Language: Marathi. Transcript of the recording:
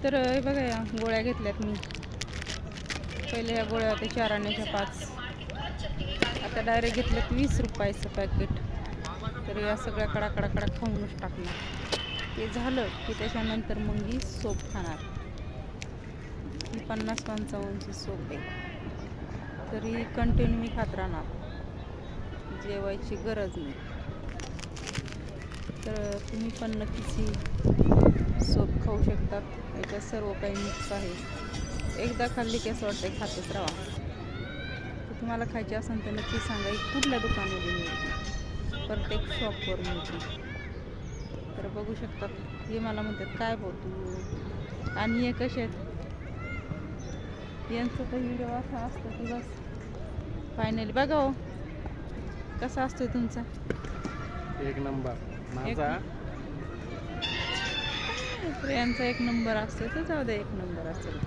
तर हे बघा या गोळ्या घेतल्यात मी. पहिले ह्या गोळ्या होत्या 4 आण्याच्या 5, आता डायरेक्ट घेतल्यात 20 रुपयाचं पॅकेट. तर या सगळ्या कडा खाऊनच टाकणार. ते झालं की त्याच्यानंतर मग ही सोप खाणार. ही 50-55ची सोप आहे. तरी कंटिन्यू मी खात राहणार, जेवायची गरज नाही. तर तुम्ही पण नक्कीच ही सोप खाऊ शकतात. याच्यात सर्व काही मिक्स आहे. एकदा खाल्ली की असं वाटतं खातच राहा. तर तुम्हाला खायची असेल तर नक्की सांगा कुठल्या दुकानामध्ये मिळते. प्रत्येक शॉपवर मिळते. तर बघू शकतात हे मला म्हणतात काय भाऊ तू आणि हे कसे आहेत. यांचं तर व्हिडिओ असा असतं की बस फायनली बघा हो कसा असतोय तुमचा. एक नंबर माझा. यांचा 1 नंबर असतो तर जाऊ दे 1 नंबर असेल.